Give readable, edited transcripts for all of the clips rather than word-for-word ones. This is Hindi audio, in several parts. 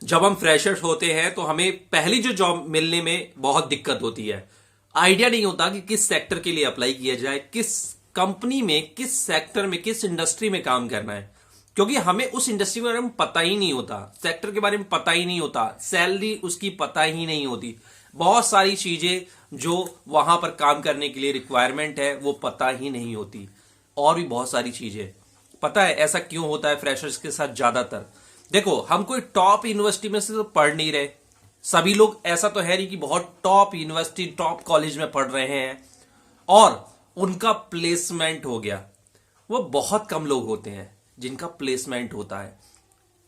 जब हम फ्रेशर्स होते हैं तो हमें पहली जो जॉब मिलने में बहुत दिक्कत होती है। आइडिया नहीं होता कि किस सेक्टर के लिए अप्लाई किया जाए, किस कंपनी में, किस सेक्टर में, किस इंडस्ट्री में काम करना है, क्योंकि हमें उस इंडस्ट्री के बारे में पता ही नहीं होता, सेक्टर के बारे में पता ही नहीं होता, सैलरी उसकी पता ही नहीं होती, बहुत सारी चीजें जो वहां पर काम करने के लिए रिक्वायरमेंट है वो पता ही नहीं होती, और भी बहुत सारी चीजें। पता है ऐसा क्यों होता है फ्रेशर्स के साथ ज्यादातर? देखो, हम कोई टॉप यूनिवर्सिटी में से तो पढ़ नहीं रहे, सभी लोग ऐसा तो है नहीं कि बहुत टॉप यूनिवर्सिटी, टॉप कॉलेज में पढ़ रहे हैं और उनका प्लेसमेंट हो गया। वो बहुत कम लोग होते हैं जिनका प्लेसमेंट होता है।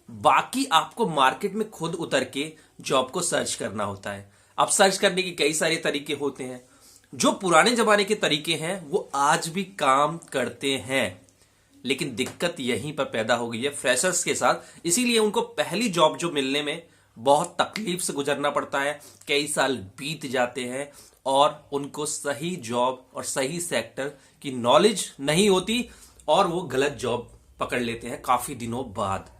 बाकी आपको मार्केट में खुद उतर के जॉब को सर्च करना होता है। अब सर्च करने के कई सारे तरीके होते हैं। जो पुराने जमाने के तरीके हैं वो आज भी काम करते हैं, लेकिन दिक्कत यहीं पर पैदा हो गई है फ्रेशर्स के साथ। इसीलिए उनको पहली जॉब जो मिलने में बहुत तकलीफ से गुजरना पड़ता है, कई साल बीत जाते हैं और उनको सही जॉब और सही सेक्टर की नॉलेज नहीं होती और वो गलत जॉब पकड़ लेते हैं काफी दिनों बाद।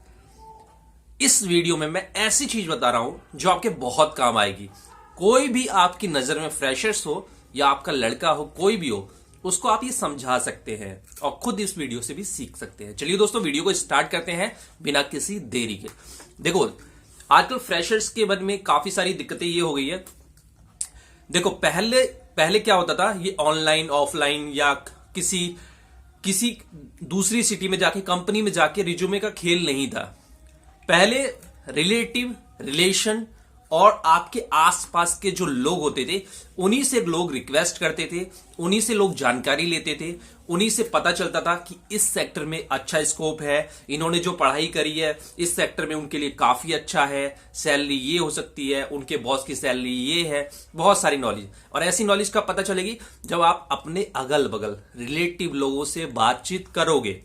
इस वीडियो में मैं ऐसी चीज बता रहा हूं जो आपके बहुत काम आएगी। कोई भी आपकी नजर में फ्रेशर्स हो या आपका लड़का हो, कोई भी हो, उसको आप ये समझा सकते हैं और खुद इस वीडियो से भी सीख सकते हैं। चलिए दोस्तों, वीडियो को स्टार्ट करते हैं बिना किसी देरी के। देखो, आजकल फ्रेशर्स के बारे में काफी सारी दिक्कतें ये हो गई है। देखो, पहले क्या होता था, ये ऑनलाइन ऑफलाइन या किसी दूसरी सिटी में जाके, कंपनी में जाके रिज्यूमे का खेल नहीं था। पहले रिलेशन और आपके आसपास के जो लोग होते थे उन्हीं से लोग रिक्वेस्ट करते थे, उन्हीं से लोग जानकारी लेते थे, उन्हीं से पता चलता था कि इस सेक्टर में अच्छा स्कोप है, इन्होंने जो पढ़ाई करी है इस सेक्टर में उनके लिए काफी अच्छा है, सैलरी ये हो सकती है, उनके बॉस की सैलरी ये है, बहुत सारी नॉलेज। और ऐसी नॉलेज का पता चलेगी जब आप अपने अगल बगल रिलेटिव लोगों से बातचीत करोगे।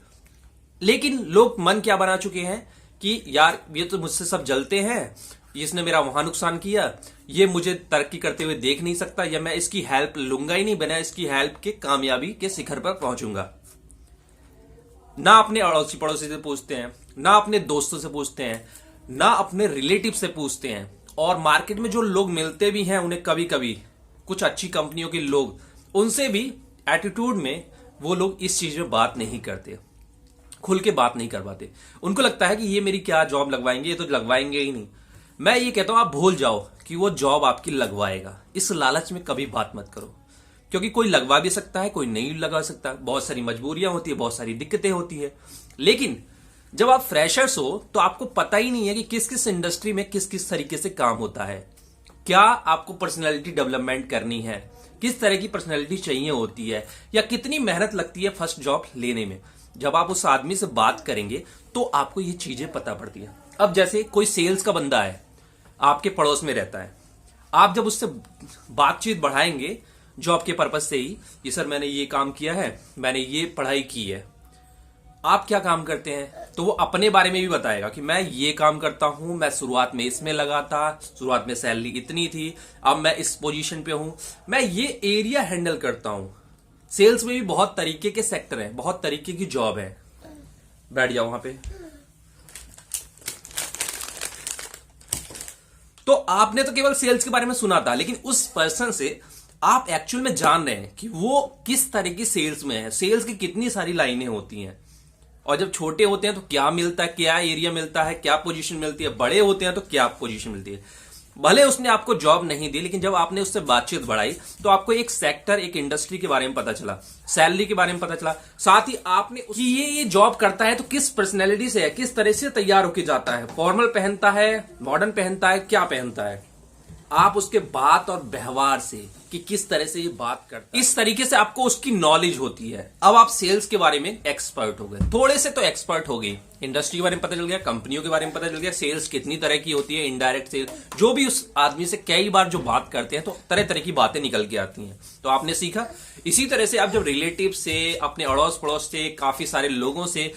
लेकिन लोग मन क्या बना चुके हैं कि यार ये तो मुझसे सब जलते हैं, इसने मेरा वहां नुकसान किया, ये मुझे तरक्की करते हुए देख नहीं सकता, या मैं इसकी हेल्प लूंगा ही नहीं, बिना इसकी हेल्प के कामयाबी के शिखर पर पहुंचूंगा। ना अपने अड़ोसी पड़ोसी से पूछते हैं, ना अपने दोस्तों से पूछते हैं, ना अपने रिलेटिव से पूछते हैं। और मार्केट में जो लोग मिलते भी हैं उन्हें कभी कभी कुछ अच्छी कंपनियों के लोग, उनसे भी एटीट्यूड में वो लोग इस चीज में बात नहीं करते, खुल के बात नहीं कर पाते। उनको लगता है कि ये मेरी क्या जॉब लगवाएंगे, ये तो लगवाएंगे ही नहीं। मैं ये कहता हूं आप भूल जाओ कि वो जॉब आपकी लगवाएगा। इस लालच में कभी बात मत करो, क्योंकि कोई लगवा भी सकता है, कोई नहीं लगा सकता। बहुत सारी मजबूरियां होती है, बहुत सारी दिक्कतें होती है। लेकिन जब आप फ्रेशर्स हो तो आपको पता ही नहीं है कि किस किस इंडस्ट्री में किस किस तरीके से काम होता है, क्या आपको पर्सनैलिटी डेवलपमेंट करनी है, किस तरह की पर्सनैलिटी चाहिए होती है, या कितनी मेहनत लगती है फर्स्ट जॉब लेने में। जब आप उस आदमी से बात करेंगे तो आपको ये चीजें पता पड़ती है। अब जैसे कोई सेल्स का बंदा है, आपके पड़ोस में रहता है, आप जब उससे बातचीत बढ़ाएंगे जॉब के पर्पज से ही, ये सर मैंने ये काम किया है, मैंने ये पढ़ाई की है, आप क्या काम करते हैं, तो वो अपने बारे में भी बताएगा कि मैं ये काम करता हूं, मैं शुरुआत में इसमें लगा था, शुरुआत में सैलरी इतनी थी, अब मैं इस पोजीशन पे हूं, मैं ये एरिया हैंडल करता हूं। सेल्स में भी बहुत तरीके के सेक्टर हैं, बहुत तरीके की जॉब है। बैठ जाओ वहां पे। तो आपने तो केवल सेल्स के बारे में सुना था, लेकिन उस पर्सन से आप एक्चुअल में जान रहे हैं कि वो किस तरह की सेल्स में है, सेल्स की कितनी सारी लाइनें होती हैं। और जब छोटे होते हैं तो क्या मिलता है, क्या एरिया मिलता है, क्या पोजीशन मिलती है, बड़े होते हैं तो क्या पोजीशन मिलती है। भले उसने आपको जॉब नहीं दी, लेकिन जब आपने उससे बातचीत बढ़ाई तो आपको एक सेक्टर, एक इंडस्ट्री के बारे में पता चला, सैलरी के बारे में पता चला, साथ ही आपने कि ये जॉब करता है तो किस पर्सनैलिटी से है, किस तरह से तैयार होके जाता है, फॉर्मल पहनता है, मॉडर्न पहनता है, क्या पहनता है। आप उसके बात और व्यवहार से कि किस तरह से ये बात करता है, इस तरीके से आपको उसकी नॉलेज होती है। अब आप सेल्स के बारे में एक्सपर्ट हो गए, थोड़े से तो एक्सपर्ट हो गए, इंडस्ट्री के बारे में पता चल गया, कंपनियों के बारे में पता चल गया, सेल्स कितनी तरह की होती है, इनडायरेक्ट सेल्स, जो भी उस आदमी से कई बार जो बात करते हैं तो तरह तरह की बातें निकल के आती हैं, तो आपने सीखा। इसी तरह से आप जब रिलेटिव से, अपने अड़ोस पड़ोस से, काफी सारे लोगों से,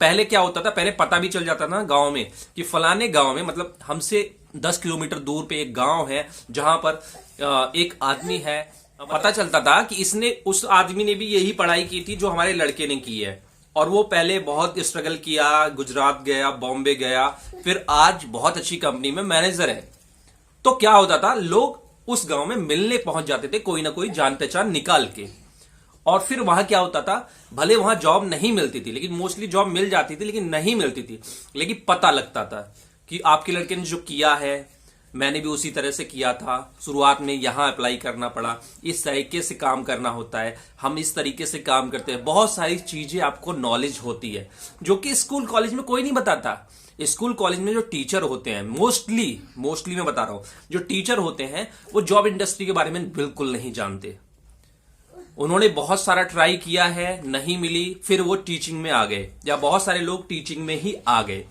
पहले क्या होता था, पहले पता भी चल जाता था गांव में कि फलाने गांव में, मतलब हमसे 10 किलोमीटर दूर पे एक गांव है जहां पर एक आदमी है, पता चलता था कि इसने, उस आदमी ने भी यही पढ़ाई की थी जो हमारे लड़के ने की है, और वो पहले बहुत स्ट्रगल किया, गुजरात गया, बॉम्बे गया, फिर आज बहुत अच्छी कंपनी में मैनेजर है। तो क्या होता था, लोग उस गांव में मिलने पहुंच जाते थे कोई ना कोई जान पहचान निकाल के। और फिर वहां क्या होता था, भले वहां जॉब नहीं मिलती थी, लेकिन मोस्टली जॉब मिल जाती थी लेकिन नहीं मिलती थी, लेकिन पता लगता था कि आपके लड़के ने जो किया है मैंने भी उसी तरह से किया था, शुरुआत में यहां अप्लाई करना पड़ा, इस तरीके से काम करना होता है, हम इस तरीके से काम करते हैं। बहुत सारी चीजें आपको नॉलेज होती है जो कि स्कूल कॉलेज में कोई नहीं बताता। स्कूल कॉलेज में जो टीचर होते हैं, मोस्टली मैं बता रहा हूं, जो टीचर होते हैं वो जॉब इंडस्ट्री के बारे में बिल्कुल नहीं जानते। उन्होंने बहुत सारा ट्राई किया है, नहीं मिली, फिर वो टीचिंग में आ गए, या बहुत सारे लोग टीचिंग में ही आ गए,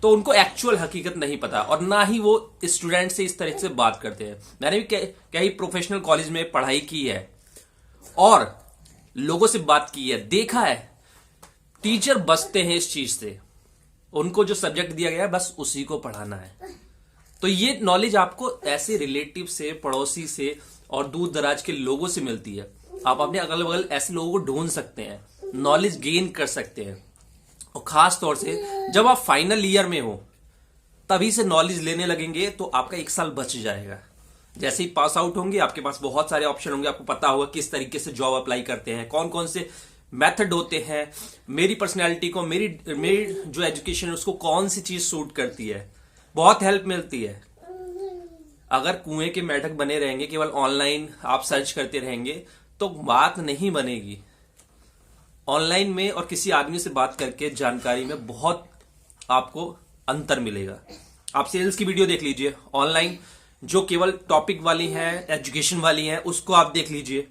तो उनको एक्चुअल हकीकत नहीं पता, और ना ही वो स्टूडेंट से इस तरह से बात करते हैं। मैंने भी कई प्रोफेशनल कॉलेज में पढ़ाई की है और लोगों से बात की है, देखा है टीचर बसते हैं इस चीज से, उनको जो सब्जेक्ट दिया गया है बस उसी को पढ़ाना है। तो ये नॉलेज आपको ऐसे रिलेटिव से, पड़ोसी से और दूर दराज के लोगों से मिलती है। आप अपने अगल बगल ऐसे लोगों को ढूंढ सकते हैं, नॉलेज गेन कर सकते हैं। और खास तौर से जब आप फाइनल ईयर में हो तभी से नॉलेज लेने लगेंगे तो आपका 1 साल बच जाएगा। जैसे ही पास आउट होंगे आपके पास बहुत सारे ऑप्शन होंगे, आपको पता होगा किस तरीके से जॉब अप्लाई करते हैं, कौन कौन से मेथड होते हैं, मेरी पर्सनैलिटी को, मेरी जो एजुकेशन है उसको कौन सी चीज सूट करती है। बहुत हेल्प मिलती है। अगर कुएं के मेढक बने रहेंगे, केवल ऑनलाइन आप सर्च करते रहेंगे तो बात नहीं बनेगी। ऑनलाइन में और किसी आदमी से बात करके जानकारी में बहुत आपको अंतर मिलेगा। आप सेल्स की वीडियो देख लीजिए ऑनलाइन, जो केवल टॉपिक वाली है, एजुकेशन वाली है, उसको आप देख लीजिए।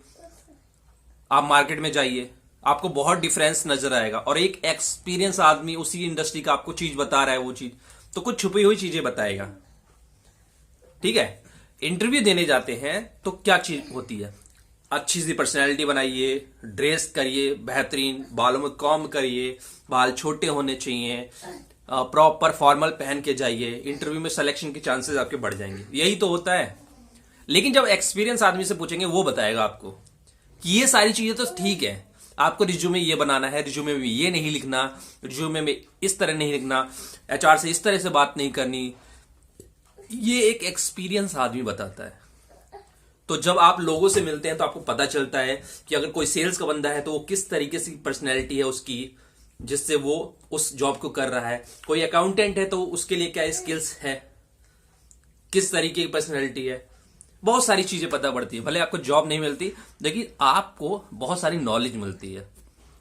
आप मार्केट में जाइए, आपको बहुत डिफरेंस नजर आएगा। और एक एक्सपीरियंस आदमी उसी इंडस्ट्री का आपको चीज बता रहा है, वो चीज तो कुछ छुपी हुई चीजें बताएगा। ठीक है, इंटरव्यू देने जाते हैं तो क्या चीज होती है, अच्छी सी पर्सनैलिटी बनाइए, ड्रेस करिए बेहतरीन, बालों में कॉम्ब करिए, बाल छोटे होने चाहिए, प्रॉपर फॉर्मल पहन के जाइए, इंटरव्यू में सिलेक्शन के चांसेस आपके बढ़ जाएंगे। यही तो होता है। लेकिन जब एक्सपीरियंस आदमी से पूछेंगे वो बताएगा आपको कि ये सारी चीजें तो ठीक है, आपको रिज्यूमे ये बनाना है, रिज्यूमे में ये नहीं लिखना, रिज्यूमे में इस तरह नहीं लिखना, एचआर से इस तरह से बात नहीं करनी। ये एक एक्सपीरियंस आदमी बताता है। तो जब आप लोगों से मिलते हैं तो आपको पता चलता है कि अगर कोई सेल्स का बंदा है तो वो किस तरीके से पर्सनैलिटी है उसकी, जिससे वो उस जॉब को कर रहा है। कोई अकाउंटेंट है तो उसके लिए क्या स्किल्स है, किस तरीके की पर्सनैलिटी है। बहुत सारी चीजें पता पड़ती है। भले आपको जॉब नहीं मिलती लेकिन आपको बहुत सारी नॉलेज मिलती है,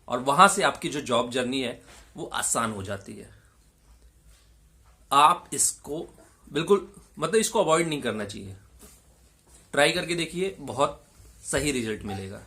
और वहां से आपकी जो जॉब जर्नी है वो आसान हो जाती है। आप इसको बिल्कुल इसको अवॉइड नहीं करना चाहिए। ट्राई करके देखिए, बहुत सही रिजल्ट मिलेगा।